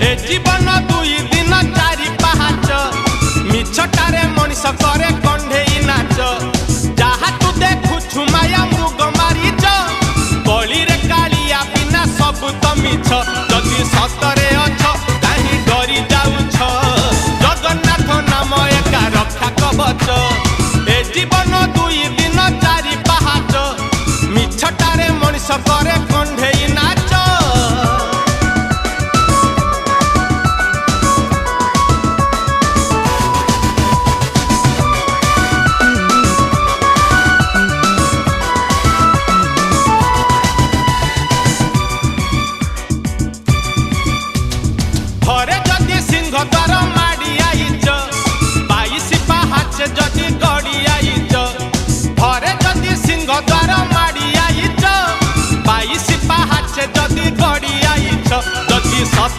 ए जीवन दुई दिन चारि पाहाच मिछटारे मनीष करे कंढेई नाच जहा तू देखुछु माया मृग मारीच गली रे कालिया बिना सब तो मिछ जदि सतरे अछ काहे डरी जाउछ जगन्नाथ नाम एका रक्षा कवच ए जीवन दुई दिन चारि पाहाच मिछटारे मनीष करे कंढेई नाच घरे जदि सिंह द्वार माड़ी आईच बाईस पाहाच जदि गड़ी आईच घरे जदि सिंह द्वार माड़ी आईच बाईस पाहाच जदि गड़ी आईच जदि सत